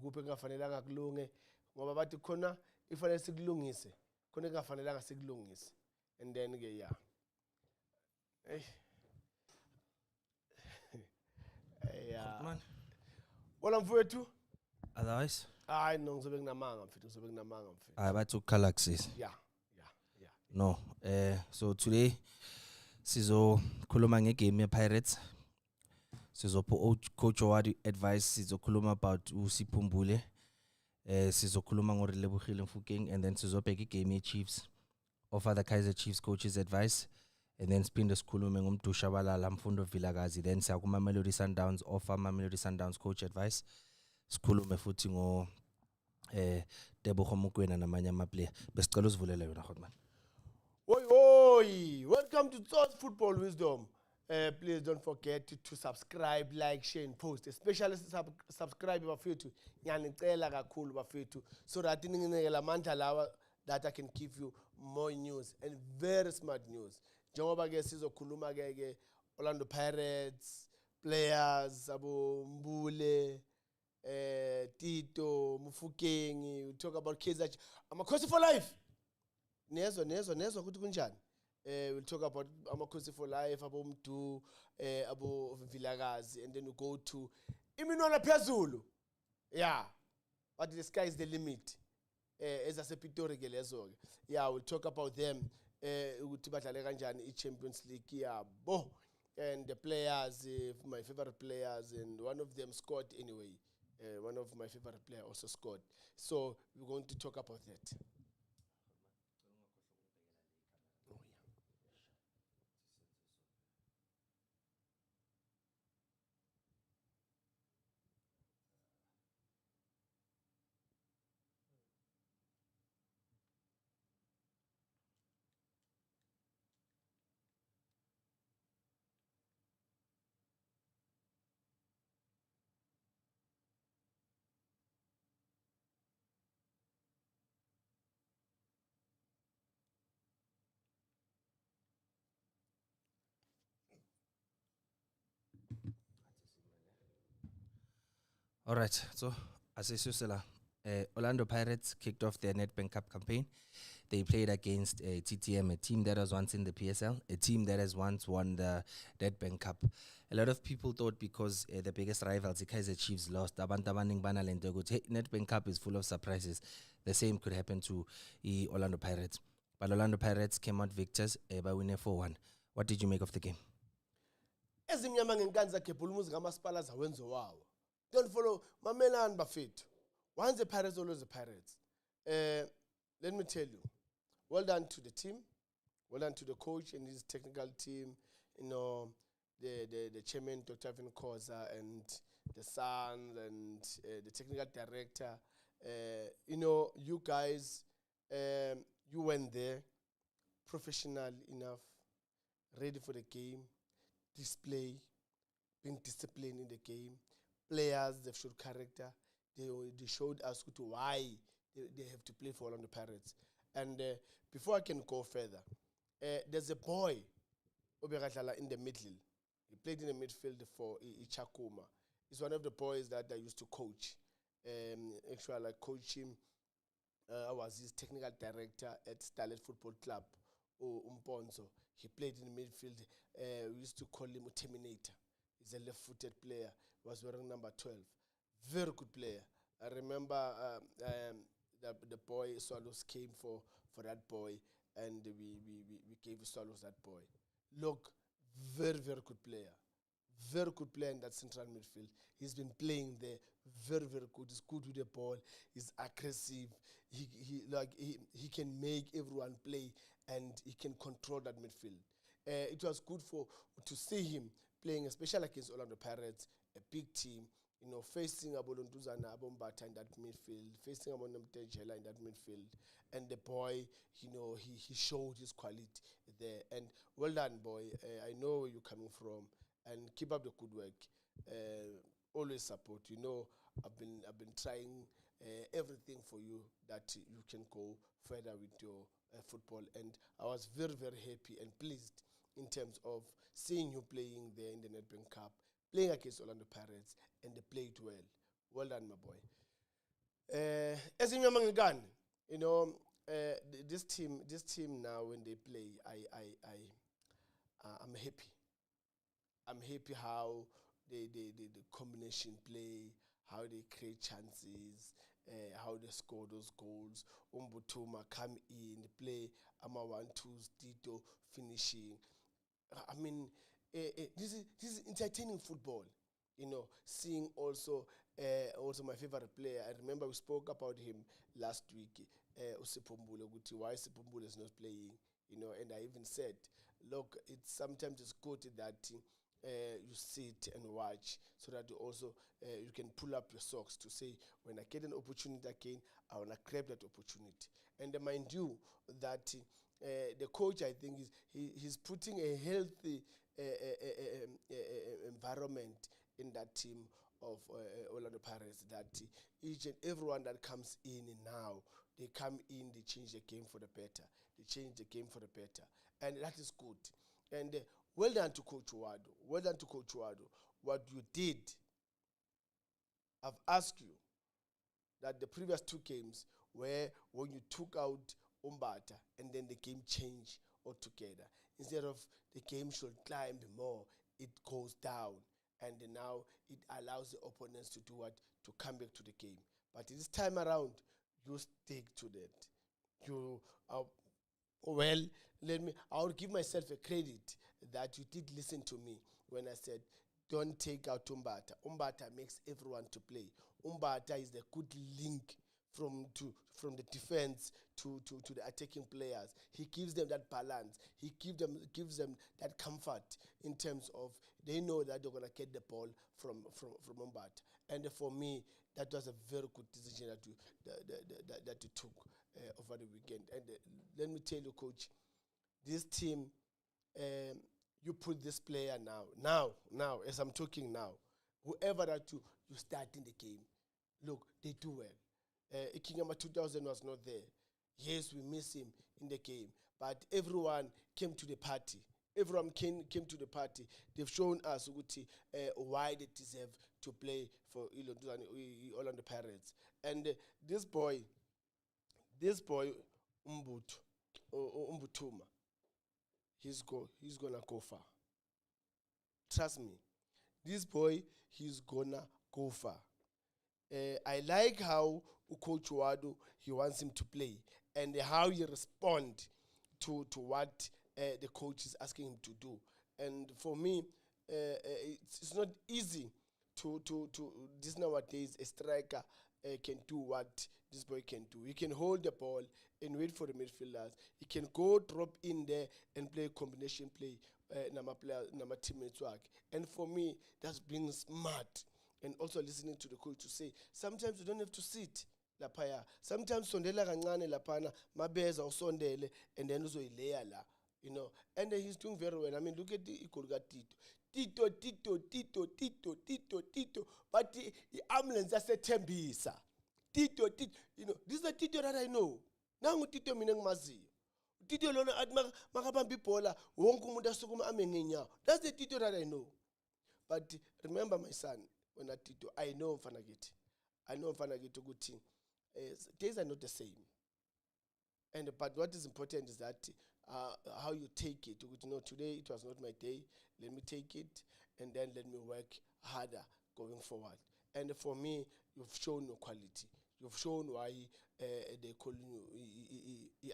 ukuphi engafanelanga kulunge ngoba bathi khona ifanele sikulungise khona engafanelanga sikulungise and then ke yeah yeah man wala mfowethu otherwise hayi no ngizobe nginamanga mfethu bathi ukukalaxis yeah no so today sizokhuluma ngegame yePirates sizopho coach owadi advice sizokhuluma about uSiphumbule sizokhuluma ngoRelebogile Mfokeng and then sizobheka igame yeChiefs offer the Kaizer Chiefs coach's advice and then siphinde sikhulume ngomdusha balala Tso Vilakazi then siya ku Mamelodi Sundowns offer Mamelodi Sundowns coach advice sikhulume futhi ngo Tebogo Mokoena namanye amaplayer besicela usivulela yona hotman. Oi, welcome to Tso's Football Wisdom. Please don't forget to subscribe, like, share, and post. Especially subscribe bafethu. Ngiyanicela kakhulu bafethu so that ninginikela amandla lawa that I can give you more news and very smart news. Njengoba ke sizokhuluma ke Orlando Pirates, players, abo Mbule, Tito, Mufukeng, we talk about Kaizer Chiefs. I'm a coach for life. Nezwa ukuthi kunjani. We'll talk about Amakhosi for life, abo Mdu, abo Vilakazi, and then we go to Iminona Phezulu. Yeah. But the sky is the limit. As I said, Pitori Gelezo. Yeah, we'll talk about them. Ukuthi badlale kanjani i-Champions League yabo. And the players, my favorite players, and one of them scored anyway. One of my favorite players also scored. So we're going to talk about that. All right, so as I said, Orlando Pirates kicked off their Nedbank Cup campaign. They played against TTM, a team that was once in the PSL, a team that has once won the Nedbank Cup. A lot of people thought because the biggest rivals, the Kaizer Chiefs, lost. Nedbank Cup is full of surprises. The same could happen to the Orlando Pirates. But Orlando Pirates came out victors by winning 4-1. What did you make of the game? Ezimnyama ngenkanza kebhulumuzi ngamasipala zawenzo wawo. Don't follow Mamelodi bafethu. Once the Pirates, always the Pirates. Let me tell you, well done to the team, well done to the coach and his technical team, you know, the chairman, Dr. Vin Koza, and the sons, and the technical director. You know, you guys, you went there, professional enough, ready for the game, display, being disciplined in the game. Players, they've showed character. They showed us why they have to play for Orlando Pirates. And before I can go further, there's a boy in the middle. He played in the midfield for Ichakuma. He's one of the boys that I used to coach. Actually, I coached him. I was his technical director at Starlet Football Club, Umponzo. He played in the midfield. We used to call him a Terminator. He's a left-footed player. He was wearing number 12. Very good player. I remember the boy Swallows came for that boy, and we gave Swallows that boy. Look, very, very good player. Very good player in that central midfield. He's been playing there. Very, very good. He's good with the ball. He's aggressive. He can make everyone play, and he can control that midfield. It was good to see him playing, especially against Orlando Pirates, a big team, you know, facing Abolontuzana, Abombata in that midfield, facing Abonomtejela in that midfield. And the boy, you know, he showed his quality there. And well done, boy. I know where you're coming from, and keep up the good work. Always support. You know, I've been trying everything for you that you can go further with your football. And I was very, very happy and pleased in terms of seeing you playing there in the Nedbank Cup, playing against Orlando Pirates, and they played well. Well done, my boy. As in Yamangani, you know, this team now when they play, I'm happy. I'm happy how the combination play, how they create chances, how they score those goals. Umbutuma come in, play Ama 1-2s, Tito finishing. I mean, this is entertaining football. You know, seeing also my favorite player. I remember we spoke about him last week. Usipumbule, why Usipumbule is not playing. You know, and I even said, look, sometimes it's good that you sit and watch so that you also you can pull up your socks to say, when I get an opportunity again, I want to grab that opportunity. And mind you that the coach, I think, he's putting a healthy environment in that team of Orlando Pirates, that each and everyone that comes in now, they come in, they change the game for the better. They change the game for the better. And that is good. And well done to Coach Wado. Well done to Coach Wado. What you did, I've asked you that the previous two games were when you took out Umbata and then the game changed altogether. Instead of the game should climb more, it goes down. And now it allows the opponents to do what? To come back to the game. But this time around, you stick to that. You are, well, I'll give myself a credit that you did listen to me when I said, don't take out Umbata. Umbata makes everyone to play. Umbata is the good link from the defense to the attacking players. He gives them that balance. He gives them that comfort in terms of they know that they're gonna get the ball from Umbata. And for me, that was a very good decision that you took over the weekend. And let me tell you, Coach, this team, you put this player now, as I'm talking now, whoever that you start in the game, look, they do well. Ikingama 2000 was not there. Yes, we miss him in the game, but everyone came to the party. Everyone came to the party. They've shown us why they deserve to play for Orlando Pirates. And this boy, Umbutuma, he's gonna go far. Trust me, this boy, he's gonna go far. I like how Coach Wado, he wants him to play, and how he respond to what the coach is asking him to do. And for me, it's not easy to this nowadays. A striker can do what this boy can do. He can hold the ball and wait for the midfielders. He can go drop in there and play combination play. Nama teammates work. And for me, that's being smart. And also listening to the coach to say, sometimes you don't have to sit lapaya. Sometimes sondela kancane lapana, mabeza usondele, and then uzoyileya la. You know, and he's doing very well. I mean, look at the Ikolga Tito. But the ambulance has a Tembisa. Tito. You know, this is the Tito that I know. Now Tito mineng mazi. Tito lona at makabambi pola, wonku muda sukuma amengenya. That's the Tito that I know. But remember, my son, when I Tito, I know Mfanagiti. I know Mfanagiti good thing. Days are not the same. But what is important is that how you take it. You know, today it was not my day. Let me take it, and then let me work harder going forward. And for me, you've shown your quality. You've shown why they call you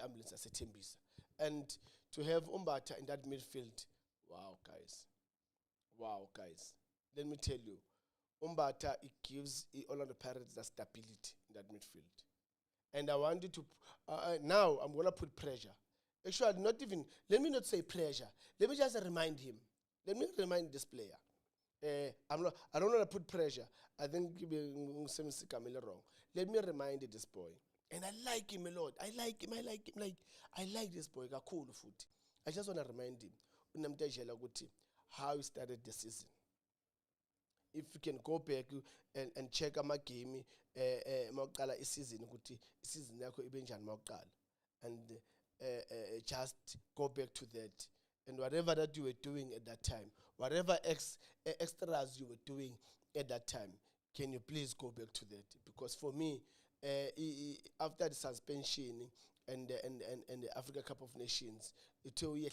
ambulance as a Tembisa. And to have Umbata in that midfield, wow, guys. Let me tell you, Umbata, it gives Orlando Pirates that stability in that midfield. And I want you to, now I'm going to put pressure. Actually, let me not say pressure. Let me just remind him. Let me remind this player. I don't want to put pressure. I think I'm wrong. Let me remind this boy. And I like him a lot. I like him. I like this boy. I just want to remind him how he started the season. If you can go back and check my game, season and just go back to that. And whatever that you were doing at that time, whatever extras you were doing at that time, can you please go back to that? Because for me, after the suspension and the Africa Cup of Nations, so you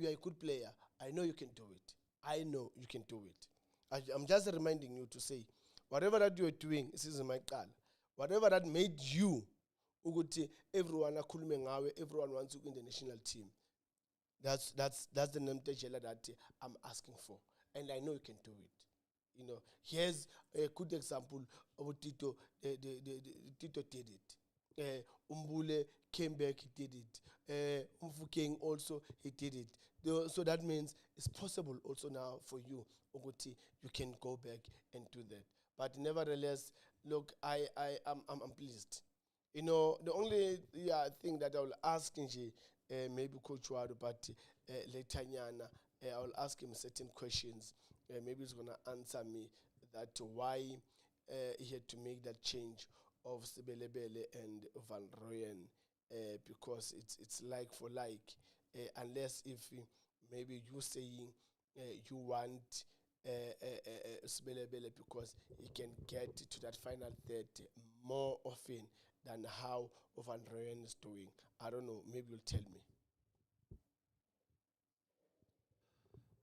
are a good player. I know you can do it. I know you can do it. I'm just reminding you to say, whatever that you are doing, this is my call. Whatever that made you, everyone everyone wants you in the national team. That's the name that I'm asking for, and I know you can do it. Here's a good example of Tito. Tito did it. Umbule came back, he did it. Mfukeng also, he did it. So that means it's possible also now for you, Oguti, you can go back and do that. But nevertheless, look, I'm pleased. The only thing that I will ask maybe Coach Wadu, but later I will ask him certain questions. Maybe he's going to answer me that why he had to make that change of Sibelebele and Van Rooyen, because it's like for like, unless if maybe you saying you want Sibelebele because he can get to that final third more often than how Van Rooyen is doing. I don't know, maybe you'll tell me.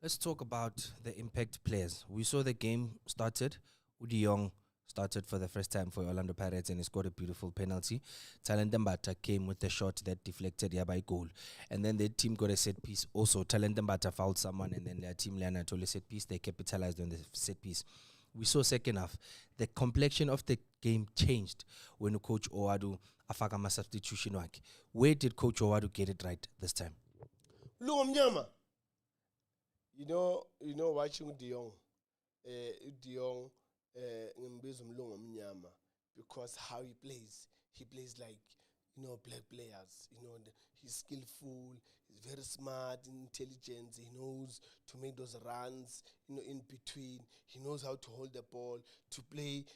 Let's talk about the impact players. We saw the game started. Udi Young started for the first time for Orlando Pirates and he scored a beautiful penalty. Talendembata came with a shot that deflected by goal. And then their team got a set piece. Also, Talendembata fouled someone and then their team Leonard told a set piece. They capitalized on the set piece. We saw second half, the complexion of the game changed when Coach Owadu afakama substitution work. Where did Coach Owadu get it right this time? Watching De Jong, because how he plays like, black players. He's skillful, he's very smart, intelligent. He knows to make those runs, in between. He knows how to hold the ball, to play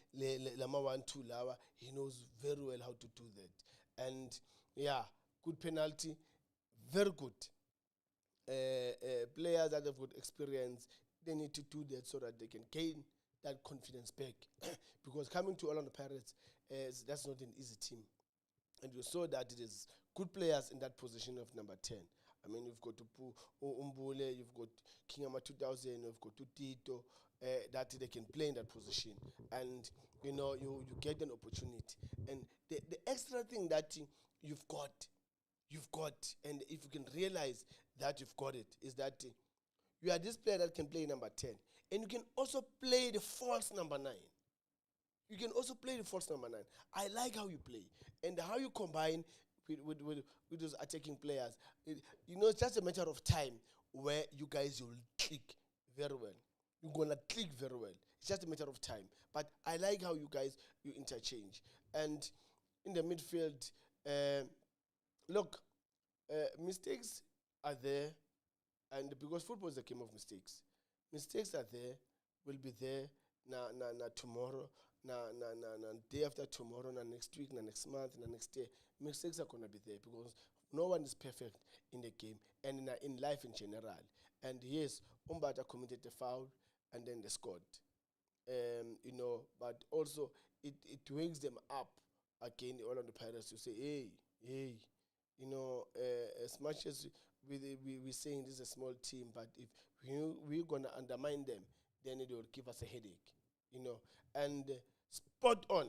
Lama 1-2 Lawa. He knows very well how to do that. And good penalty, very good. Players that have got experience, they need to do that so that they can gain that confidence back. Because coming to Orlando Pirates, that's not an easy team. And you saw that it is good players in that position of number 10. I mean, you've got Umbule, you've got Kingama 2000, you've got Tito, that they can play in that position. And, you get an opportunity. And the extra thing that you've got, and if you can realize that you've got it, is that you are this player that can play number 10. And you can also play the false number 9. You can also play the false number 9. I like how you play and how you combine with those attacking players. It's just a matter of time where you guys will click very well. You're going to click very well. It's just a matter of time. But I like how you guys, you interchange. And in the midfield, look, mistakes are there. And because football is a game of mistakes. Mistakes are there, will be there tomorrow, day after tomorrow, next week, next month, next year. Mistakes are going to be there because no one is perfect in the game and in life in general. And yes, Umbata committed a foul and then they scored. But also it wakes them up again, all on the Pirates, to say, hey, as much as we're saying this is a small team, but if we're going to undermine them, then it will give us a headache, And spot on,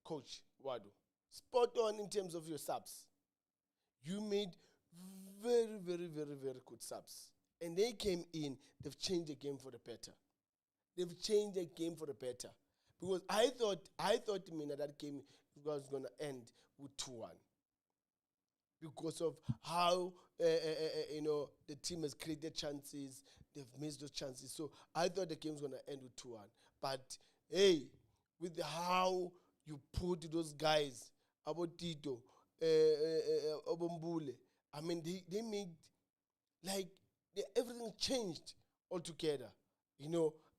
Coach Wadu. Spot on in terms of your subs. You made very, very, very, very good subs. And they came in, they've changed the game for the better. Because I thought that game was going to end with 2-1. Because of how, the team has created chances, they've missed those chances. So I thought the game was going to end with 2-1. But, hey, with how you put those guys, about Tito, Obombule, I mean, they made, everything changed altogether,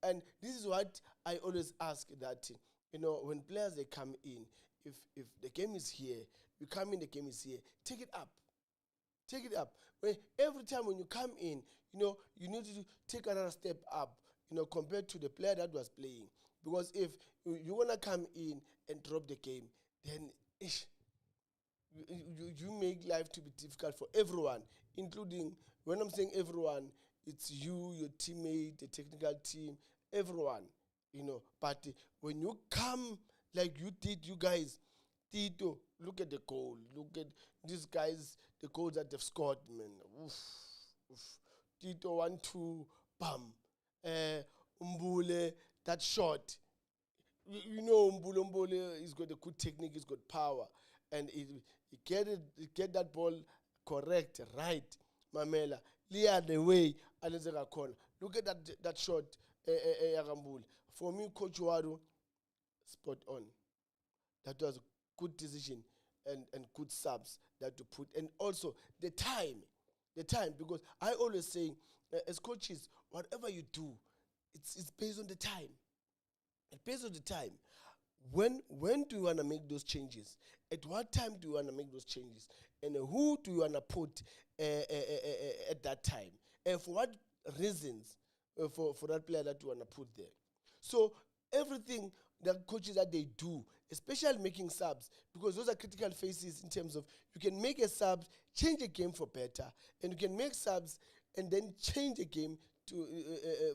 And this is what I always ask, that, when players, they come in, if the game is here, you come in, the game is here, take it up. Every time when you come in, you need to take another step up, compared to the player that was playing. Because if you want to come in and drop the game, then you make life to be difficult for everyone, including, when I'm saying everyone, it's you, your teammate, the technical team, everyone, But when you come like you did, you guys, Tito, look at the goal. Look at these guys, the goals that they've scored, man. Oof, oof. Tito 1-2, bam. Mbule, that shot. Mbule, he's got a good technique, he's got power. And he get that ball correct, right, Mamela. Clear the way, Alezega corner. Look at that shot, Mbule. For me, Coach Wadu, spot on. That was a good decision and good subs that to put. And also the time, because I always say, as coaches, whatever you do, it's based on the time. It's based on the time. When do you want to make those changes? At what time do you want to make those changes? And who do you want to put at that time? And for what reasons for that player that you want to put there? So everything the coaches that they do, especially making subs, because those are critical phases in terms of you can make a sub, change a game for better, and you can make subs and then change a game to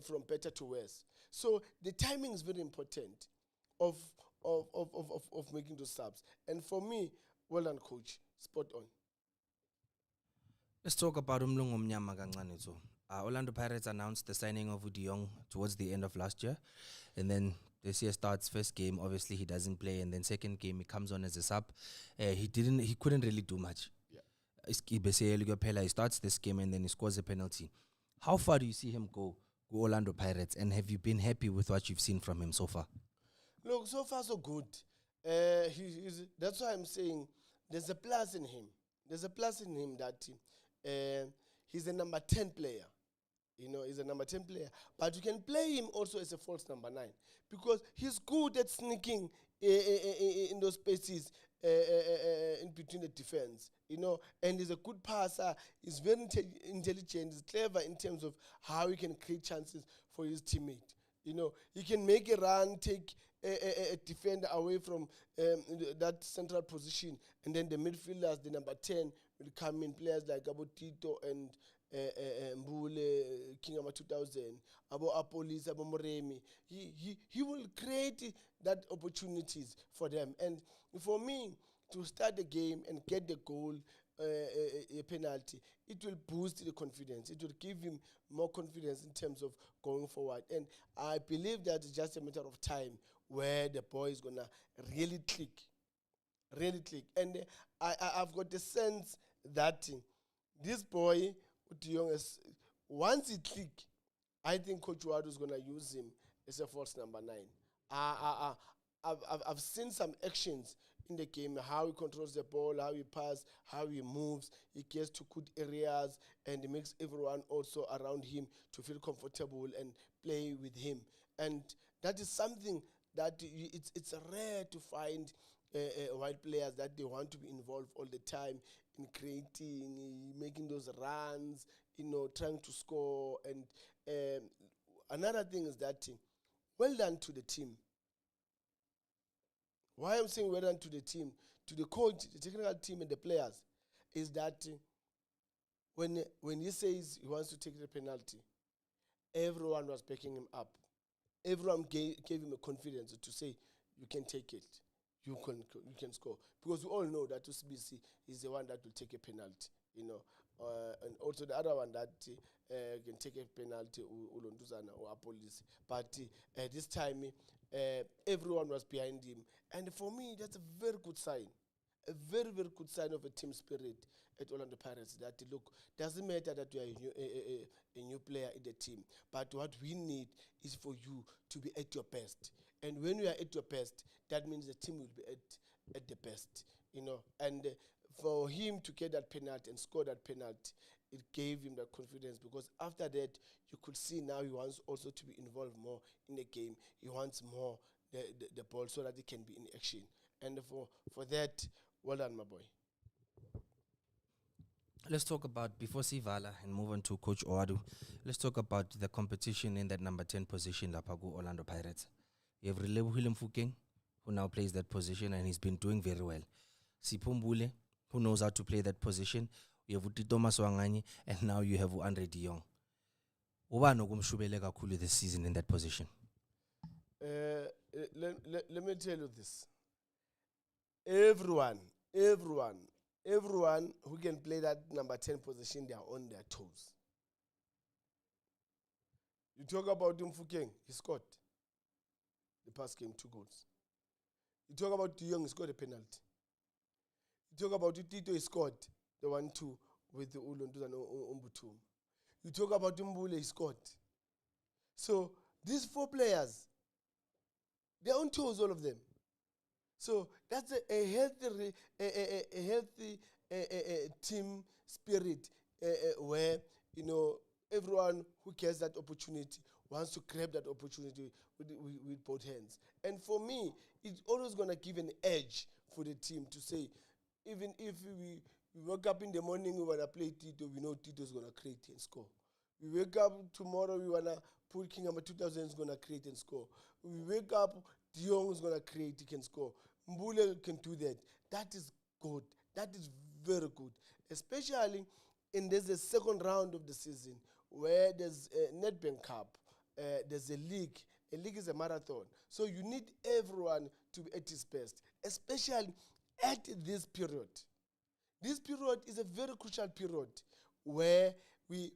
from better to worse. So the timing is very important of making those subs. And for me, well done, coach, spot on. Let's talk about Umlungu Mnyama kancane too. Orlando Pirates announced the signing of Udiong towards the end of last year, and then this year starts first game. Obviously, he doesn't play, and then second game he comes on as a sub. He couldn't really do much. Yeah. He starts this game and then he scores a penalty. How far do you see him go Orlando Pirates, and have you been happy with what you've seen from him so far? Look, so far so good. That's why I'm saying there's a plus in him. There's a plus in him that he's a number 10 player. He's a number 10 player. But you can play him also as a false number 9 because he's good at sneaking in those spaces in between the defense, and he's a good passer. He's very intelligent. He's clever in terms of how he can create chances for his teammate. He can make a run, take a defender away from that central position, and then the midfielders, the number 10, will come in. Players like Tito and Mbule, King of 2000, Abo Apolis, Abo Moremi. He will create that opportunities for them. And for me, to start the game and get the goal, a penalty, it will boost the confidence. It will give him more confidence in terms of going forward. And I believe that it's just a matter of time where the boy is going to really click. Really click. And I've got the sense that this boy, once he click, I think Coach Wadu is going to use him as a false number 9. I've seen some actions in the game, how he controls the ball, how he passes, how he moves. He gets to good areas, and he makes everyone also around him to feel comfortable and play with him. And that is something that it's rare to find white players that they want to be involved all the time in creating, making those runs, trying to score. And another thing is that well done to the team. Why I'm saying well done to the team, to the coach, the technical team, and the players, is that when he says he wants to take the penalty, everyone was backing him up. Everyone gave him a confidence to say, you can take it, you can score. Because we all know that UCBC is the one that will take a penalty, and also the other one that can take a penalty, Ulonduzana or Apolis. But this time, everyone was behind him. And for me, that's a very good sign. A very, very good sign of a team spirit at Orlando Pirates. That, look, doesn't matter that you are a new player in the team, but what we need is for you to be at your best. And when you are at your best, that means the team will be at the best, And for him to get that penalty and score that penalty, it gave him that confidence, because after that, you could see now he wants also to be involved more in the game. He wants more the ball so that he can be in action. And for that, well done, my boy. let's talk about, before Sivala and move on to Coach Oadu, let's talk about the competition in that number 10 position, Lapagu Orlando Pirates. You have Willem Fukeng, who now plays that position and he's been doing very well. Sipumbule, who knows how to play that position. You have Uti Thomas Wangani, and now you have Andre de Jong. Ubani okumshubele kakhulu this season in that position? Let me tell you this. Everyone who can play that number 10 position, they are on their toes. You talk about Mfukeng, he scored. The past game, 2 goals. You talk about De Jong, he scored a penalty. You talk about Tito, he scored the 1-2 with the Ulunduz and Umbutum. You talk about Mbule, he scored. So these 4 players, they're on toes, all of them. So that's a healthy team spirit where, you know, everyone who gets that opportunity wants to grab that opportunity with both hands. And for me, it's always going to give an edge for the team to say, even if we wake up in the morning, we want to play Tito, we know Tito's going to create and score. We wake up tomorrow, we want to put King number 2000 is going to create and score. We wake up, De Jong is going to create, he can score. Mbule can do that. That is good. That is very good. Especially in the second round of the season where there's a Nedbank Cup, there's a league. A league is a marathon. So you need everyone to be at his best, especially at this period. This period is a very crucial period where we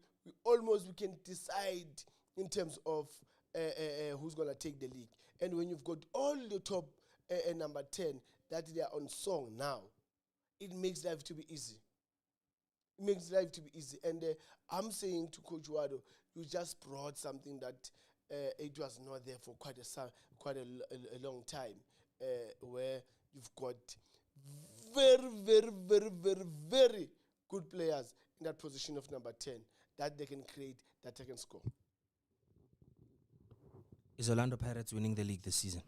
can decide in terms of who's going to take the league. And when you've got all the top number 10 that they are on song now, it makes life to be easy. It makes life to be easy. And I'm saying to Coach Wado, you just brought something that it was not there for quite a long time, where you've got very good players in that position of number 10 that they can create, that they can score. Is Orlando Pirates winning the league this season?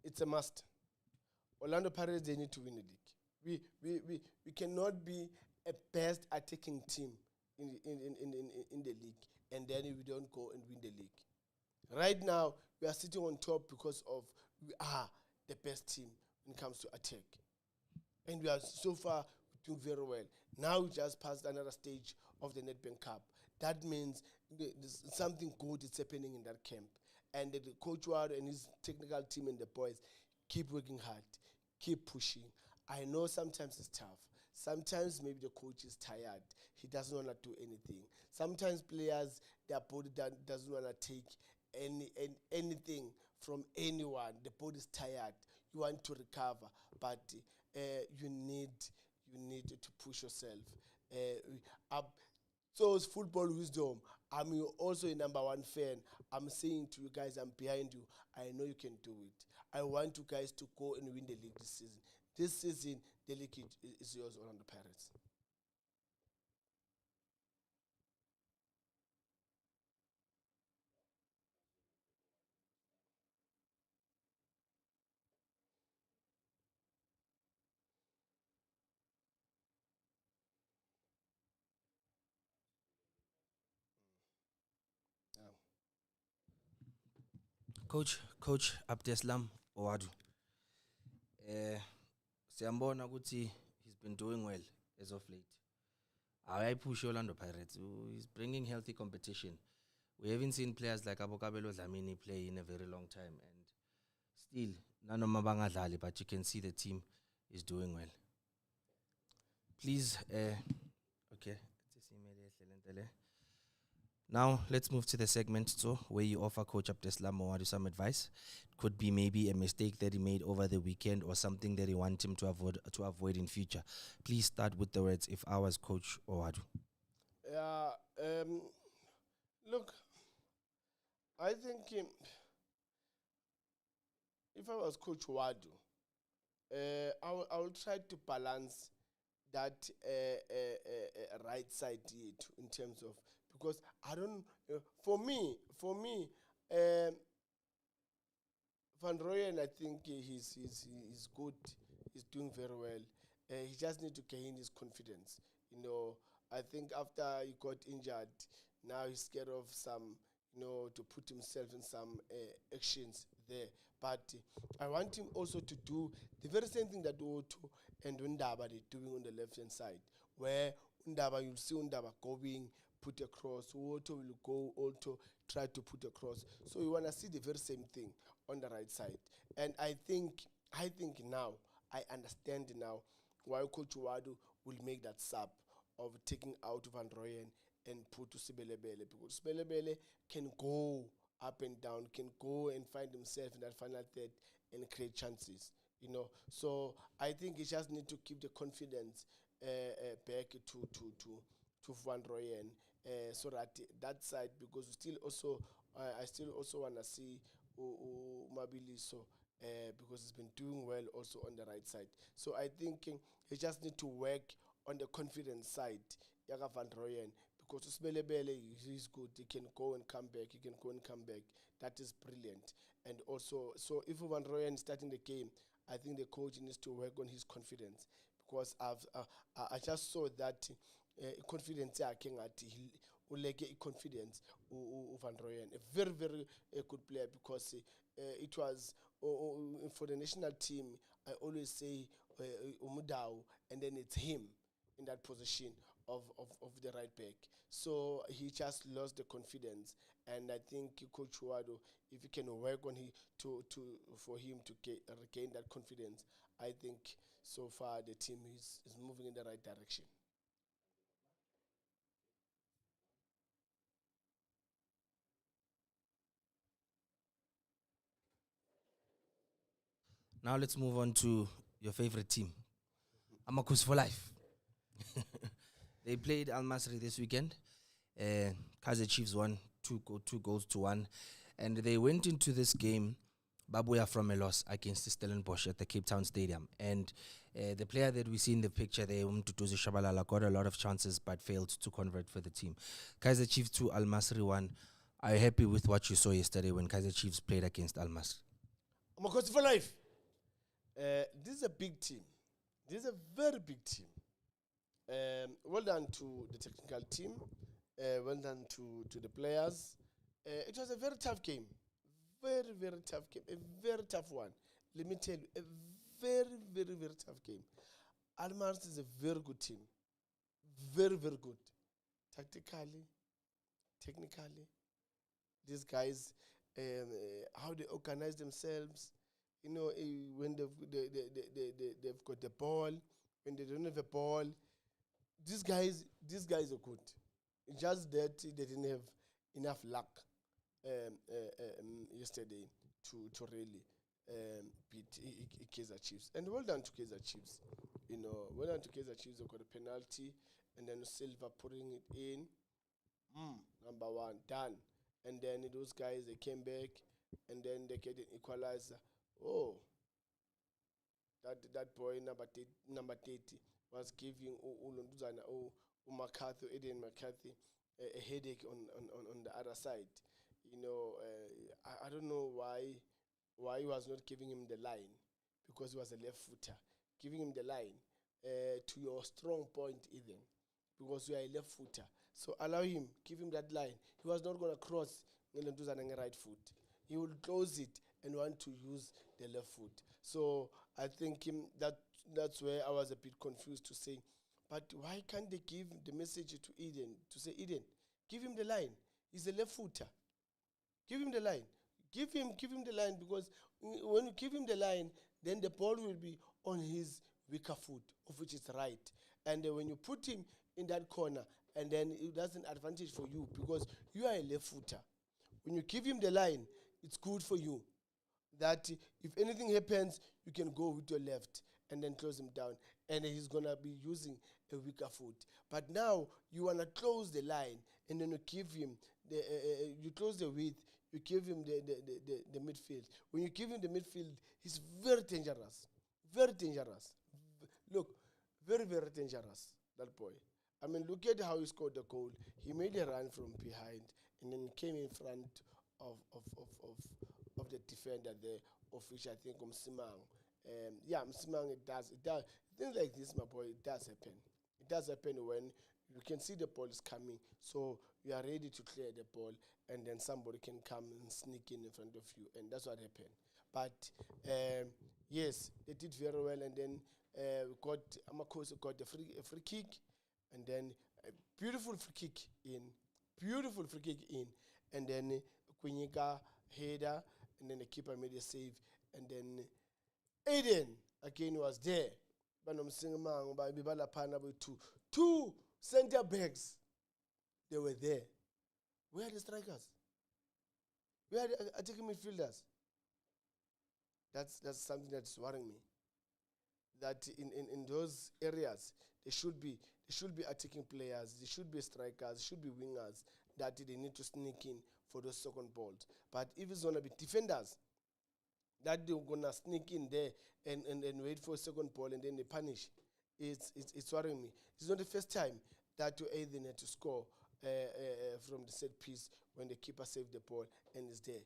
It's a must. Orlando Pirates, they need to win the league. We cannot be a best attacking team in the league, and then we don't go and win the league. Right now, we are sitting on top because of we are the best team when it comes to attack. And we are so far doing very well. Now we just passed another stage of the Nedbank Cup. That means there's something good is happening in that camp. And the coach and his technical team and the boys keep working hard, keep pushing. I know sometimes it's tough. Sometimes maybe the coach is tired. He doesn't want to do anything. Sometimes players, their body doesn't want to take anything from anyone. The body is tired. You want to recover, but you need to push yourself up. So it's football wisdom. I'm also a number 1 fan. I'm saying to you guys, I'm behind you. I know you can do it. I want you guys to go and win the league this season. This season, the league is yours, Orlando Pirates. Coach Abdeslam Owadu. Siyambona ukuthi he's been doing well as of late. I push Orlando Pirates. He's bringing healthy competition. We haven't seen players like Abokabelo Dlamini play in a very long time, and still none of Mabangadali, but you can see the team is doing well. Please, okay. Now, let's move to the segment where you offer Coach Abdeslam Owadu some advice. It could be maybe a mistake that he made over the weekend or something that he wants him to avoid in future. Please start with the words, if I was Coach Owadu. Look, I think if I was Coach Owadu, I will try to balance that right side in terms of, because I don't. For me, Van Rooyen, I think he's good. He's doing very well. He just needs to gain his confidence. You know, I think after he got injured, now he's scared of some, to put himself in some actions there. But I want him also to do the very same thing that Otto and Undaba are doing on the left hand side, where Undaba, you'll see Undaba going, put across, Otto will go, also try to put across. So you want to see the very same thing on the right side. And I think now, I understand now why Coach Wadu will make that sub of taking out Van Rooyen and put to Sibelebele, because Sibelebele can go up and down, can go and find himself in that final third and create chances, So I think he just need to keep the confidence back to Van Rooyen, so that side, because I still also want to see Mabiliso, because he's been doing well also on the right side. So I think he just need to work on the confidence side, Yaga Van Rooyen, because Usbelebele, he's good. He can go and come back. That is brilliant. And also, so if Van Rooyen is starting the game, I think the coach needs to work on his confidence, because I just saw that confidence confidence Van Rooyen, a very, very good player, because it was for the national team, I always say Umudau, and then it's him in that position of the right back. So he just lost the confidence, and I think Coach Wado, if he can work on for him to regain that confidence, I think so far the team is moving in the right direction. Now let's move on to your favorite team, Amakus for life. They played Al Masri this weekend. Kaizer Chiefs won 2-1, and they went into this game Babuya from a loss against Stellenbosch at the Cape Town Stadium. And the player that we see in the picture there, Mtutuzi Shabalala, got a lot of chances but failed to convert for the team. Kaizer Chiefs 2, Al Masri 1. Are you happy with what you saw yesterday when Kaizer Chiefs played against Al Masri? Amakosi for life. This is a big team. This is a very big team. Well done to the technical team. Well done to the players. It was a very tough game. Very, very tough game. A very tough one. Let me tell you, a very, very, very tough game. Al Masri is a very good team. Very, very good. Tactically, technically. These guys, how they organize themselves, when they've got the ball, when they don't have a ball, these guys are good. It's just that they didn't have enough luck yesterday to really beat Kaizer Chiefs. And well done to Kaizer Chiefs. Well done to Kaizer Chiefs. They got a penalty, and then Silva putting it in. Number one, done. And then those guys, they came back, and then they get an equalizer. Oh, that boy number 30 was giving McCarthy, Eden McCarthy, a headache on the other side. I don't know why he was not giving him the line, because he was a left footer. Giving him the line to your strong point, Eden, because you are a left footer. So allow him, give him that line. He was not going to cross the right foot. He will close it and want to use the left foot. So I think that's where I was a bit confused to say, but why can't they give the message to Eden, to say, Eden, give him the line. He's a left footer. Give him the line. Give him the line, because when you give him the line, then the ball will be on his weaker foot, of which is right. And when you put him in that corner, and then that's an advantage for you, because you are a left footer. When you give him the line, it's good for you. That if anything happens, you can go with your left and then close him down. And he's going to be using a weaker foot. But now you want to close the line, and then you give him, you close the width, you give him the midfield. When you give him the midfield, he's very dangerous. Very dangerous. Look, very, very dangerous, that boy. I mean, look at how he scored the goal. He made a run from behind and then came in front of the defender there, of which I think Msimang. Msimang, it does. Things like this, my boy, it does happen. It does happen when you can see the ball is coming, so you are ready to clear the ball, and then somebody can come and sneak in front of you, and that's what happened. But yes, they did very well, and then Amakosi got a free kick, and then a beautiful free kick in, and then Kwinika header, and then the keeper made a save, and then Aiden again was there. Two center backs, they were there. Where are the strikers? Where are the attacking midfielders? That's something that's worrying me. That in those areas, there should be attacking players, there should be strikers, there should be wingers that they need to sneak in for those second balls. But if it's gonna be defenders that they're gonna sneak in there and wait for a second ball and then they punish, it's worrying me. It's not the first time that Aiden had to score from the set piece when the keeper saved the ball and is there.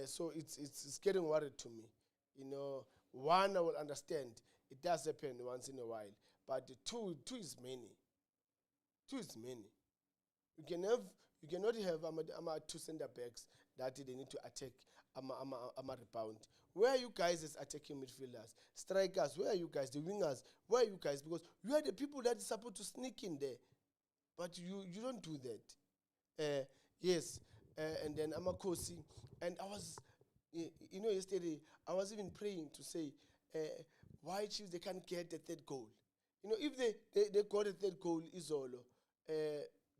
So it's getting worried to me. You know, one, I will understand. It does happen once in a while. But the two is many. Two is many. You cannot have two center backs that they need to attack a rebound. Where are you guys as attacking midfielders? Strikers, where are you guys? The wingers, where are you guys? Because you are the people that is supposed to sneak in there. But you don't do that. Yes. And then Amakosi. And I was, yesterday, I was even praying to say, why Chiefs, they can't get the third goal. If they got a third goal, Izolo,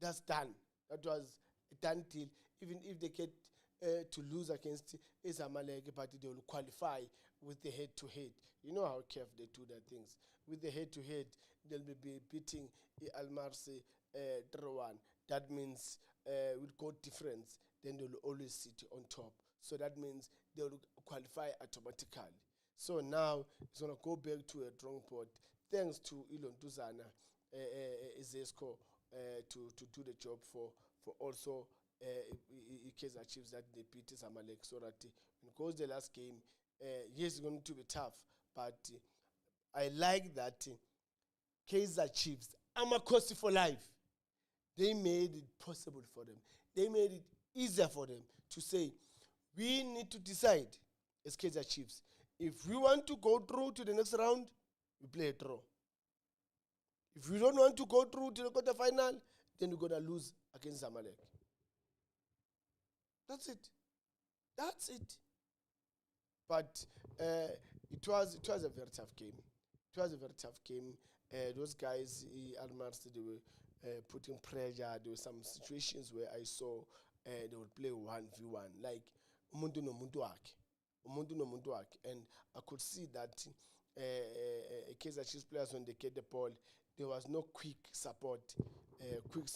that's done. That was a done deal. Even if they get to lose against Zamalek, but they will qualify with the head-to-head. You know how careful they do their things. With the head-to-head, they'll be beating Al Marseille 3-1. That means with goal difference, then they'll always sit on top. So that means they'll qualify automatically. So now it's going to go back to a drawing board. Thanks to Elon Duzana, Izesco, to do the job for also Kaizer Chiefs that they beat Zamalek. So that when it goes the last game, yes, it's going to be tough. But I like that Kaizer Chiefs, Amakosi for life, they made it possible for them. They made it easier for them to say, we need to decide as Kaizer Chiefs. If we want to go through to the next round, we play a draw. If we don't want to go through to the quarterfinal, then we're going to lose against Zamalek. That's it. That's it. But it was a very tough game. It was a very tough game. Those guys, Almars, they were putting pressure. There were some situations where I saw they would play 1v1, like umuntu no muntu wakhe. And I could see that Kaizer Chiefs players, when they get the ball, there was no quick support. Could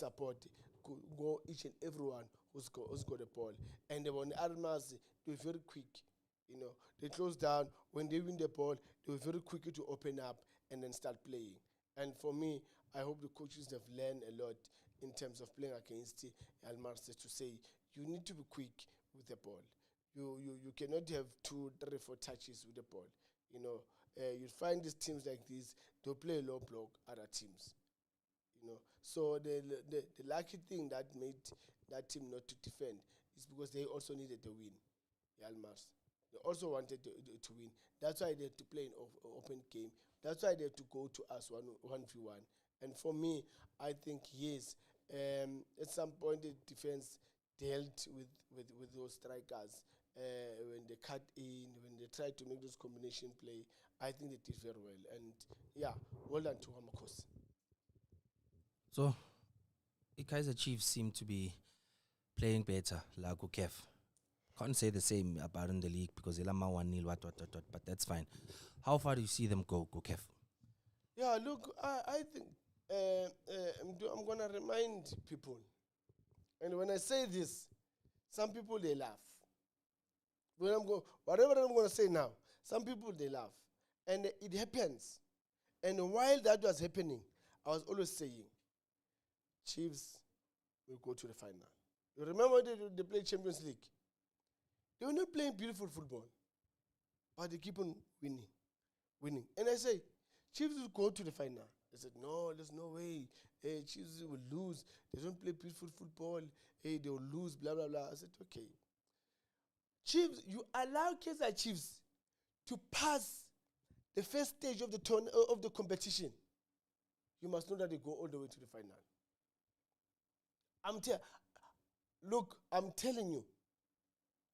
go each and everyone who's got the ball. And they were on Almars, they were very quick. They closed down. When they win the ball, they were very quick to open up and then start playing. And for me, I hope the coaches have learned a lot in terms of playing against Almars to say, you need to be quick with the ball. You cannot have 2, 3, 4 touches with the ball. You find these teams like this, they'll play low block other teams. So the lucky thing that made that team not to defend is because they also needed to win, the Almars. They also wanted to win. That's why they had to play an open game. That's why they had to go to us 1v1. And for me, I think, yes, at some point the defense dealt with those strikers. When they cut in, when they tried to make those combination play, I think they did very well. And yeah, well done to Amakosi. So, the Kaizer Chiefs seem to be playing better, like Ukef. Can't say the same about in the league because they're 1-0, but that's fine. How far do you see them go, Ukef? Yeah, look, I think I'm going to remind people. And when I say this, some people, they laugh. Whatever I'm going to say now, some people, they laugh. And it happens. And while that was happening, I was always saying, Chiefs will go to the final. You remember they played Champions League? They were not playing beautiful football, but they keep on winning. And I say, Chiefs will go to the final. They said, no, there's no way. Hey, Chiefs will lose. They don't play beautiful football. Hey, they will lose, blah, blah, blah. I said, okay. Chiefs, you allow Kaizer Chiefs to pass the first stage of the competition. You must know that they go all the way to the final. Look, I'm telling you,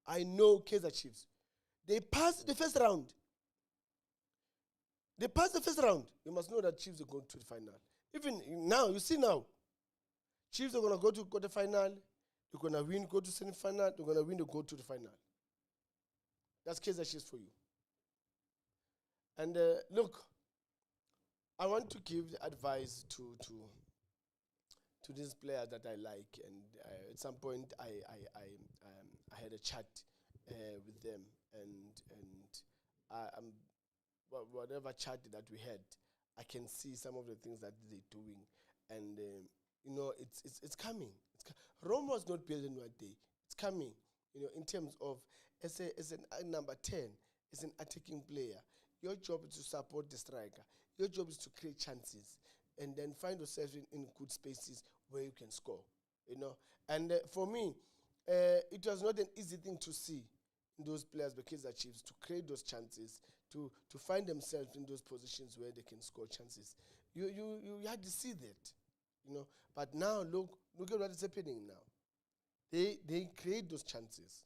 I know Kaizer Chiefs. They passed the first round. They passed the first round. You must know that Chiefs are going to the final. Even now, you see now, Chiefs are going to go to quarter final. They're going to win, go to semi-final. They're going to win, they go to the final. That's Kaizer Chiefs for you. And look, I want to give advice to this player that I like, and at some point I had a chat with them, and whatever chat that we had, I can see some of the things that they're doing, and it's coming. Rome was not built in one day. It's coming. In terms of as a number 10, as an attacking player, your job is to support the striker. Your job is to create chances and then find yourself in good spaces where you can score. And for me, it was not an easy thing to see in those players because Kaizer Chiefs to create those chances, to find themselves in those positions where they can score chances. You had to see that, But now look at what is happening now. They create those chances.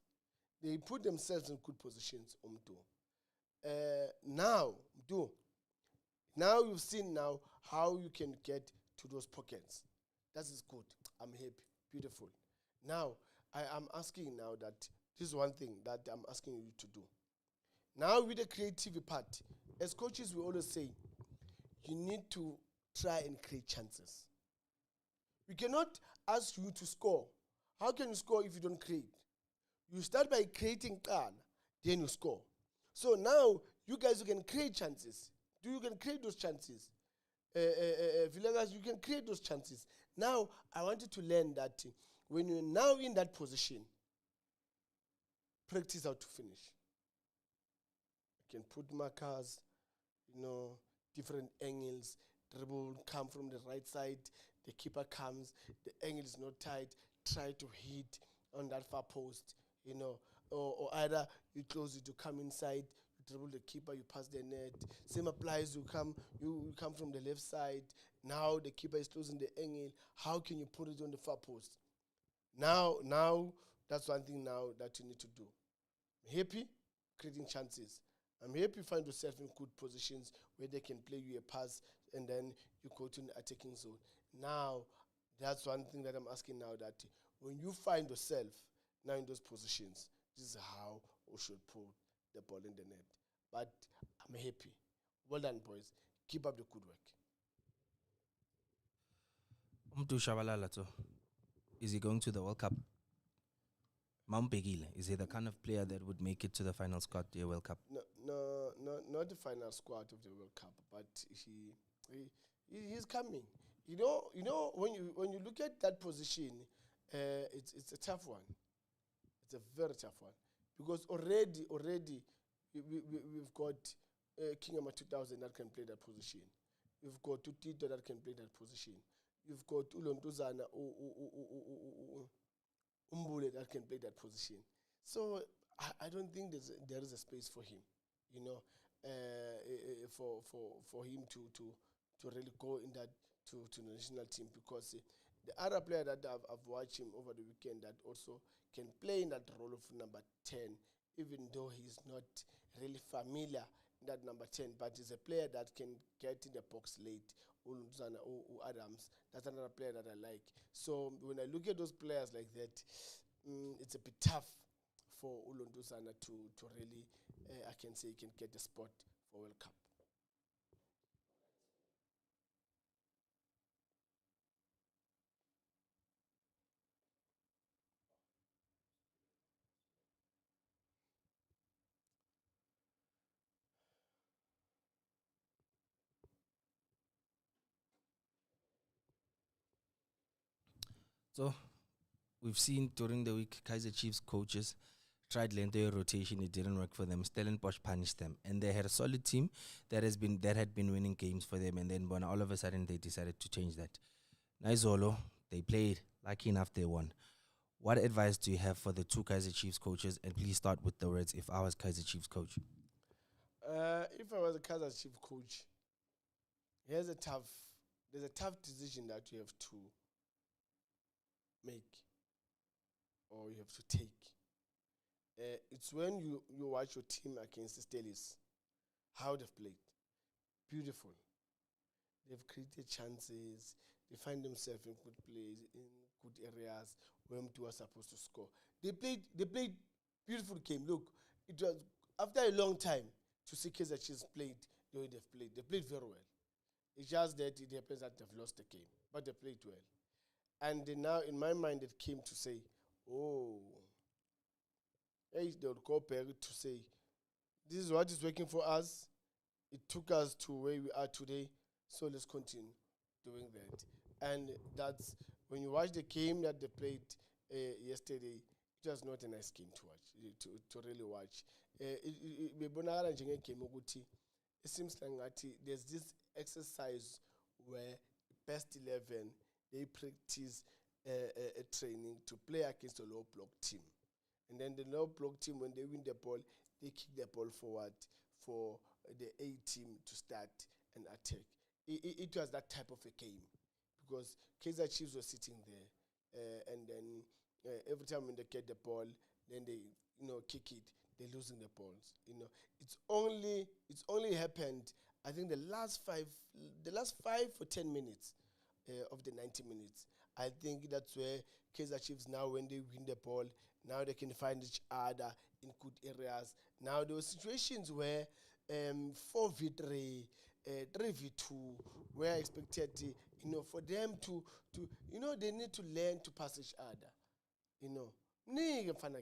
They put themselves in good positions. Now you've seen now how you can get to those pockets. That is good. I'm happy. Beautiful. Now, I am asking now that this is one thing that I'm asking you to do. Now with the creative part, as coaches we always say, you need to try and create chances. We cannot ask you to score. How can you score if you don't create? You start by creating, then you score. So now, you guys, you can create chances. You can create those chances. Vilakazi, you can create those chances. Now, I want you to learn that when you're now in that position, practice how to finish. You can put markers, different angles. Dribble, come from the right side. The keeper comes. The angle is not tight. Try to hit on that far post, or either you close it to come inside. Dribble the keeper, you pass the net. Same applies, you come from the left side. Now the keeper is closing the angle. How can you put it on the far post? Now that's one thing now that you need to do. I'm happy, creating chances. I'm happy you find yourself in good positions where they can play you a pass and then you go to an attacking zone. Now, that's one thing that I'm asking now, that when you find yourself now in those positions, this is how we should put the ball in the net. But I'm happy. Well done, boys. Keep up the good work. Is he going to the World Cup? Mampegile, is he the kind of player that would make it to the final squad of the World Cup? No, not the final squad of the World Cup, but he's coming. When you look at that position, it's a tough one. It's a very tough one because already we've got Kingama 2000 that can play that position. We've got Tutito that can play that position. You've got Ulontuzana Umbule that can play that position. So I don't think there is a space for him, for him to really go in that to the national team, because the other player that I've watched him over the weekend that also can play in that role of number 10, even though he's not really familiar in that number 10, but he's a player that can get in the box late. Ulumzana or Adams, that's another player that I like. So when I look at those players like that, it's a bit tough for Ulunduzana to really, I can say, he can get the spot for World Cup. So we've seen during the week Kaizer Chiefs coaches tried lengthy rotation, it didn't work for them. Stellenbosch punished them, and they had a solid team that had been winning games for them. And then when all of a sudden they decided to change that. Naizolo, they played. Lucky enough, they won. What advice do you have for the two Kaizer Chiefs coaches? And please start with the words, if I was Kaizer Chiefs coach. If I was a Kaizer Chief coach, there's a tough decision that you have to make or you have to take. It's when you watch your team against the Steelers, how they've played. Beautiful. They've created chances. They find themselves in good plays, in good areas where they were supposed to score. They played beautiful game. Look, it was after a long time to see Kaizer Chiefs played the way they've played. They played very well. It's just that it happens that they've lost the game, but they played well. And then now, in my mind, it came to say, oh, hey, they would go back to say, this is what is working for us. It took us to where we are today, so let's continue doing that. And that's when you watch the game that they played yesterday. It was not a nice game to watch, to really watch. It seems like there's this exercise where best 11 they practice a training to play against a low block team, and then the low block team, when they win the ball, they kick the ball forward for the A team to start and attack. It was that type of a game because Kaizer Chiefs was sitting there, and then every time when they get the ball, then they kick it, they're losing the balls. It's only happened. I think the last 5 or 10 minutes of the 90 minutes. I think that's where Kaizer Chiefs now, when they win the ball, now they can find each other in good areas. Now there were situations where 4v3, 3v2, where I expected, for them to they need to learn to pass each other. Mnike mfana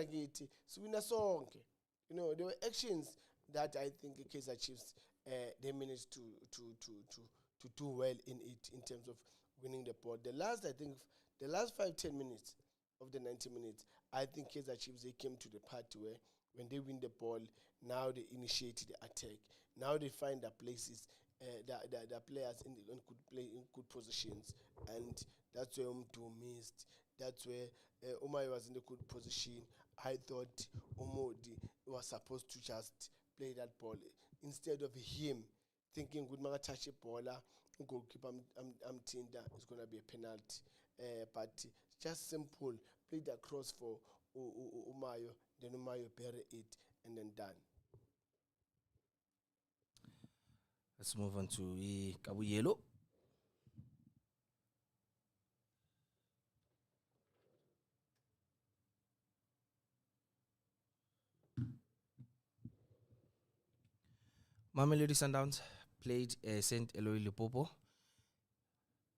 kithi siwina sonke. There were actions that I think Kaizer Chiefs they managed to do well in it in terms of winning the ball. The last 5-10 minutes of the 90 minutes, I think Kaizer Chiefs, they came to the part where when they win the ball, now they initiate the attack. Now they find their places, the players in good positions, and that's where Umdu missed. That's where Umay was in a good position. I thought Omodi was supposed to just play that ball instead of him thinking good man touch a baller, goalkeeper I'm Tinder, it's gonna be a penalty. But just simple, play the cross for Umayo, then Umayo bury it and then done. Let's move on to Kabuyelo. Mamelodi Sundowns played St. Eloi Lupopo.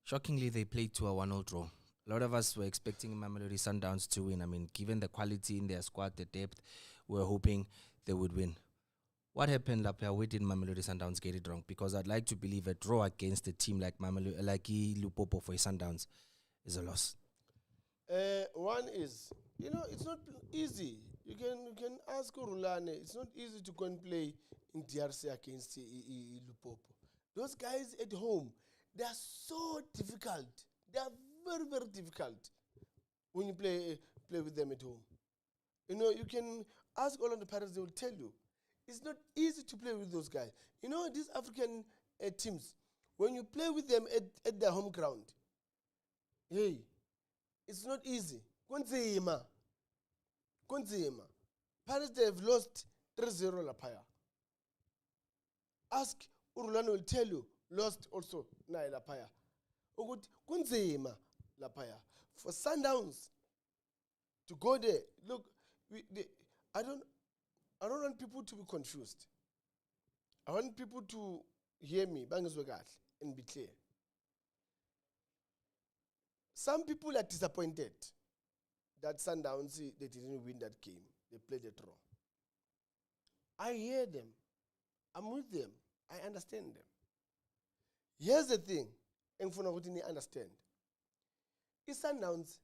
Shockingly, they played to a 1-0 draw. A lot of us were expecting Mamelodi Sundowns to win. I mean, given the quality in their squad, the depth, we were hoping they would win. What happened, Lapia? Where did Mamelodi Sundowns get it wrong? Because I'd like to believe a draw against a team like Lupopo for Sundowns is a loss. One is, it's not easy. You can ask Urulane. It's not easy to go and play in DRC against Lupopo. Those guys at home, they are so difficult. They are very, very difficult when you play with them at home. You can ask all of the parents, they will tell you. It's not easy to play with those guys. These African teams, when you play with them at their home ground, hey, it's not easy. Kunzima. Paris, they have lost 3-0 Lapaya. Ask Urulano will tell you, lost also na Lapaya. Kunzima Lapaya. For Sundowns to go there, look, I don't want people to be confused. I want people to hear me, and be clear. Some people are disappointed that Sundowns, they didn't win that game. They played a draw. I hear them. I'm with them. I understand them. Here's the thing, and for now, understand. Sundowns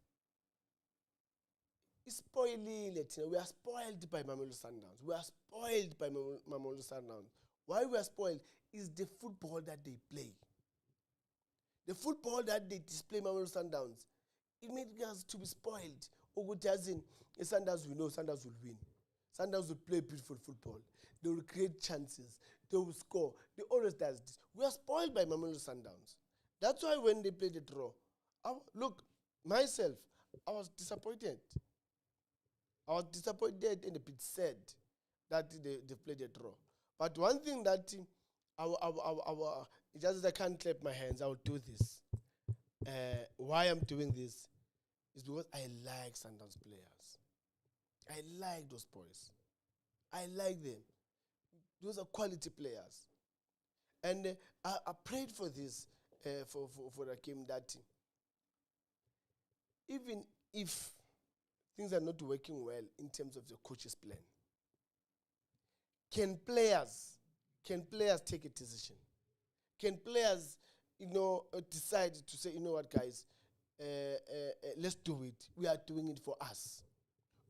is spoiling it. We are spoiled by Mamelodi Sundowns. We are spoiled by Mamelodi Sundowns. Why we are spoiled is the football that they play. The football that they display Mamelodi Sundowns, it made us to be spoiled. Ukuthi as in, Sundowns we know Sundowns will win. Sundowns will play beautiful football. They will create chances. They will score. They always does this. We are spoiled by Mamelodi Sundowns. That's why when they played the draw, look, myself, I was disappointed. I was disappointed and a bit sad that they played the draw. But one thing that just as I can't clap my hands, I will do this. Why I'm doing this is because I like Sundowns players. I like those boys. I like them. Those are quality players. And I prayed for this, for the game, that even if things are not working well in terms of the coach's plan, can players take a decision? Can players, decide to say, you know what, guys, let's do it. We are doing it for us.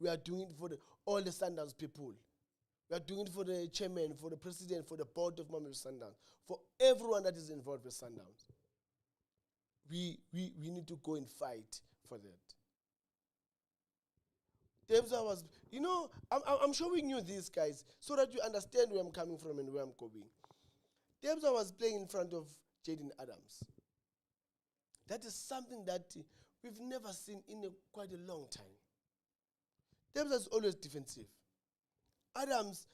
We are doing it for all the Sundowns people. We are doing it for the chairman, for the president, for the board of Mamelodi Sundowns, for everyone that is involved with Sundowns. We need to go and fight for that. Debza was, I'm showing you these guys so that you understand where I'm coming from and where I'm going. Debza was playing in front of Jaden Adams. That is something that we've never seen in quite a long time. Debza is always defensive. Adams,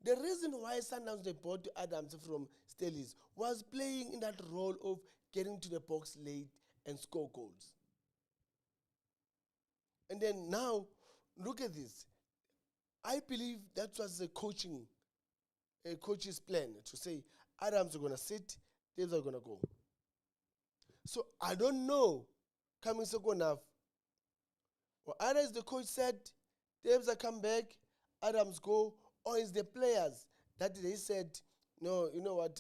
the reason why Sundowns they bought Adams from Stellies was playing in that role of getting to the box late and score goals. And then now, look at this. I believe that was a coach's plan to say Adams are going to sit, Debza are going to go. So I don't know, coming second half, or either is the coach said, Debza come back, Adams go, or is the players that they said, no, you know what,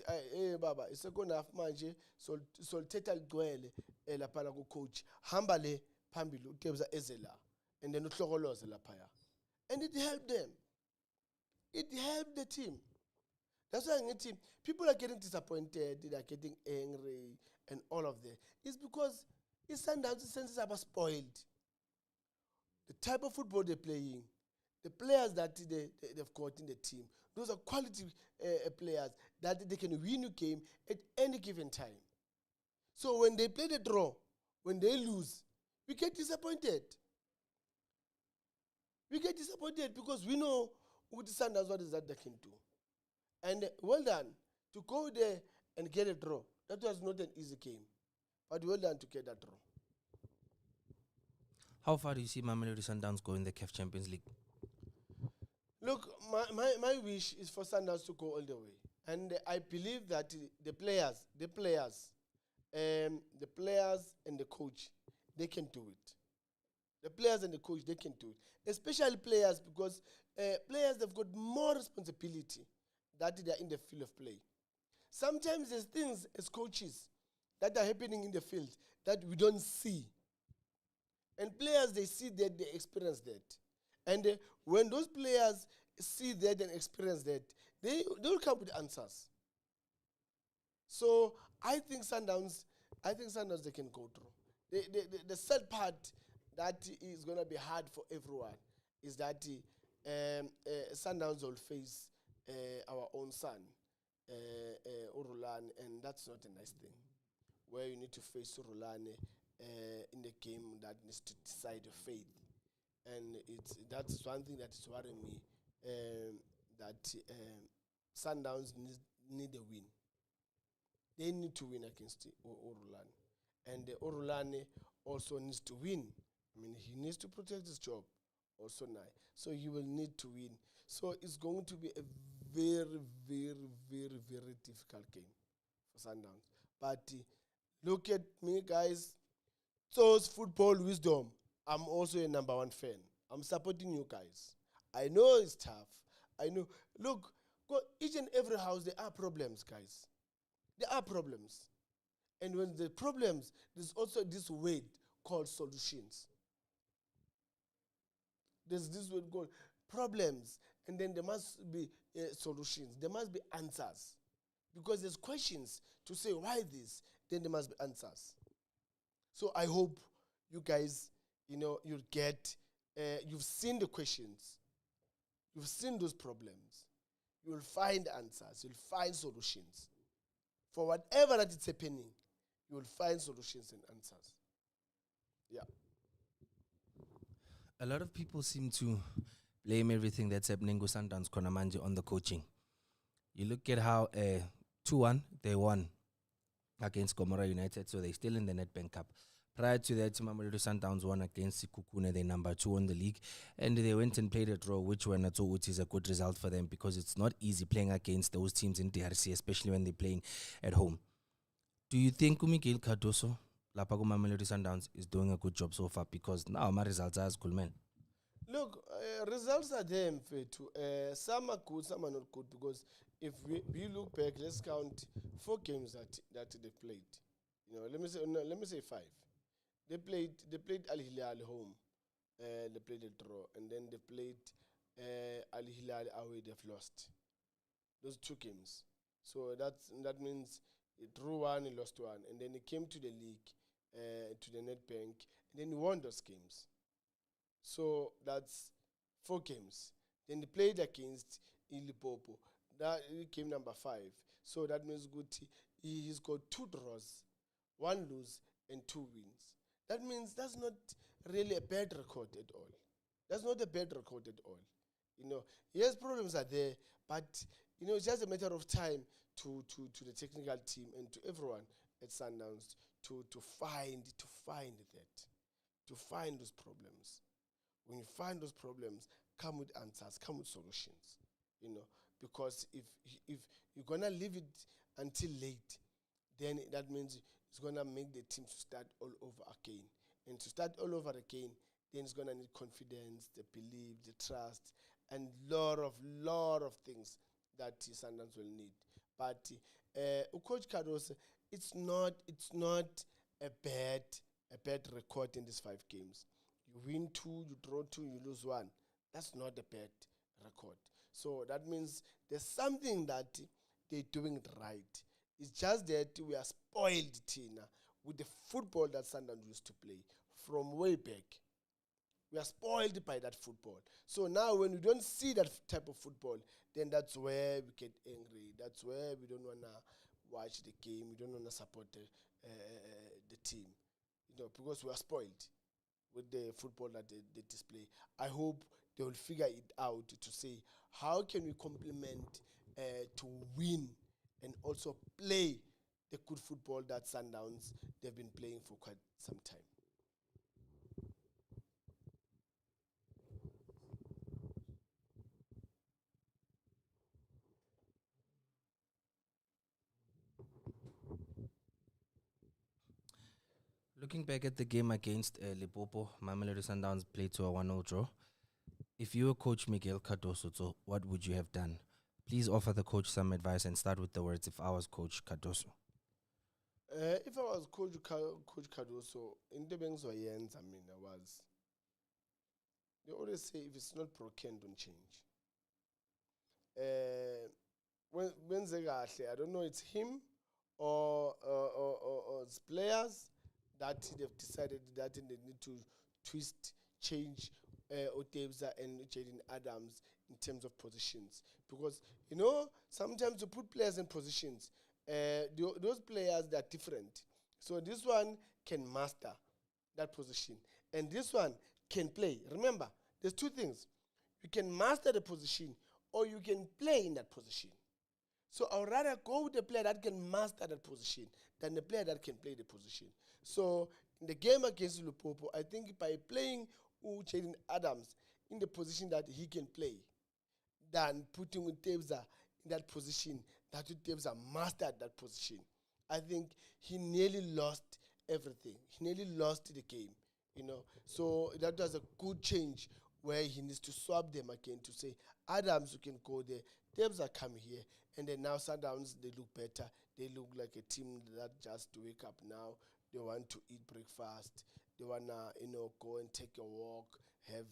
baba, it's second half manje, so teta ligcwele lapha ku coach, hamba le phambili uDebza ezela, and then uhlokoloze laphaya. And it helped them. It helped the team. That's why in the team, people are getting disappointed, they are getting angry, and all of that. It's because it's Sundowns' senses are spoiled. The type of football they're playing, the players that they've got in the team, those are quality players that they can win a game at any given time. So when they play the draw, when they lose, we get disappointed. We get disappointed because we know with the Sundowns what is that they can do. And well done to go there and get a draw. That was not an easy game, but well done to get that draw. How far do you see Mamelodi Sundowns go in the CAF Champions League? Look, my wish is for Sundowns to go all the way. And I believe that the players and the coach, they can do it. The players and the coach, they can do it. Especially players, because players have got more responsibility that they are in the field of play. Sometimes there's things as coaches that are happening in the field that we don't see. And players, they see that, they experience that. And when those players see that and experience that, they will come with answers. So I think Sundowns, they can go through. The sad part that is going to be hard for everyone is that Sundowns will face our own son, Urulane, and that's not a nice thing. Where you need to face Urulane in the game that needs to decide your fate. And that's one thing that is worrying me, that Sundowns need a win. They need to win against Urulane. And Urulane also needs to win. I mean, he needs to protect his job also now. So he will need to win. So it's going to be a very, very, very, very difficult game for Sundowns. But look at me, guys. Tso's football wisdom. I'm also a number one fan. I'm supporting you guys. I know it's tough. I know. Look, each and every house, there are problems, guys. There are problems. And when the problems, there's also this word called solutions. There's this word called problems, and then there must be solutions. There must be answers. Because there's questions to say, why this? then there must be answers. So I hope you guys, you'll get, you've seen the questions, you've seen those problems, you'll find answers, you'll find solutions. For whatever that is happening, you'll find solutions and answers. Yeah. A lot of people seem to blame everything that's happening with Sundowns Konamanje on the coaching. You look at how 2-1 they won against Gomora United, so they're still in the Nedbank Cup. Prior to that, Mamelodi Sundowns won against Sikukune, they're number 2 on the league, and they went and played a draw, which when I thought is a good result for them because it's not easy playing against those teams in DRC, especially when they're playing at home. Do you think Miguel Cardoso, Lapago Mamelodi Sundowns, is doing a good job so far? Because now my results are as cool, man. Look, results are there, Mfethu. Some are good, some are not good, because if we look back, let's count 4 games that they played. Let me say 5. They played Al Hilal home. They played a draw, and then they played Al Hilal away. They've lost those 2 games. So that means he drew 1, he lost 1, and then he came to the league, to the Nedbank, and then he won those games. So that's 4 games. Then he played against Ilipopo. That came number 5. So that means he's got 2 draws, 1 lose, and 2 wins. That means that's not really a bad record at all. That's not a bad record at all. Yes, problems are there, but it's just a matter of time to the technical team and to everyone at Sundowns to find those problems. When you find those problems, come with answers, come with solutions. Because if you're gonna leave it until late, then that means it's gonna make the team to start all over again. And to start all over again, then it's gonna need confidence, the belief, the trust, and lot of things that Sundowns will need. But Coach Cardoso, it's not a bad record in these 5 games. You win 2, you draw 2, you lose 1. That's not a bad record. So that means there's something that they're doing it right. It's just that we are spoiled, Tina, with the football that Sundowns used to play from way back. We are spoiled by that football. So now when we don't see that type of football, then that's where we get angry. That's where we don't want to watch the game. We don't want to support the team, because we are spoiled with the football that they display. I hope they will figure it out to say, how can we complement to win and also play the good football that Sundowns they've been playing for quite some time. Looking back at the game against Limpopo, Mamelodi Sundowns played to a 1-0 draw. If you were Coach Miguel Cardoso, so what would you have done? Please offer the coach some advice and start with the words, if I was Coach Cardoso. If I was Coach Cardoso, in the banks or ends, they always say if it's not broken, don't change. When I don't know, it's him or it's players that they've decided that they need to twist, change Otebza and Jaden Adams in terms of positions. Because, sometimes you put players in positions, those players, they're different. So this one can master that position. And this one can play. Remember, there's 2 things. You can master the position or you can play in that position. So I would rather go with the player that can master that position than the player that can play the position. So in the game against Lupopo, I think by playing Jaden Adams in the position that he can play, than putting Utebza in that position, that Utebza mastered that position, I think he nearly lost everything. He nearly lost the game, So that was a good change where he needs to swap them again to say, Adams, you can go there, Tebza come here, and then now Sundowns, they look better. They look like a team that just wake up now. They want to eat breakfast. They want to, go and take a walk, have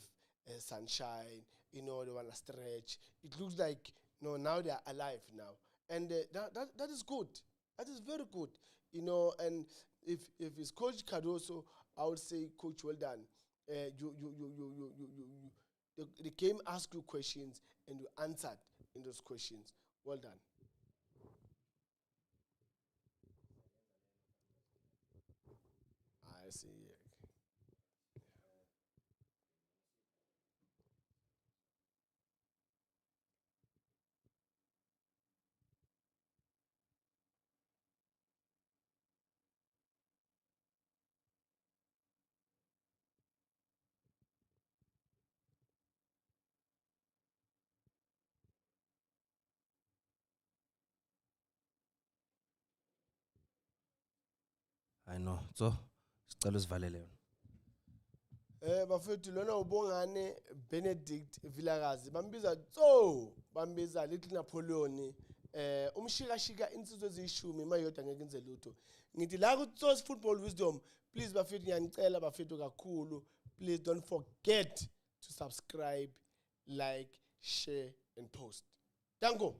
sunshine. They want to stretch. It looks like, now they are alive now. And that is good. That is very good. you know, and if it's Coach Cardoso, I would say, Coach, well done. The game asked you questions and you answered in those questions. Well done. I see. Yeah. I know. So, sicela usivalele yona. Bafethu lona ubongane Benedict Vilakazi bambiza bambiza Little Napoleon umshikashika insizwe ezishumi mayodwa ngeke enze lutho ngithi la ku Tso's Football Wisdom, please bafethu ngiyanicela bafethu kakhulu, please don't forget to subscribe, like, share and post. Danko.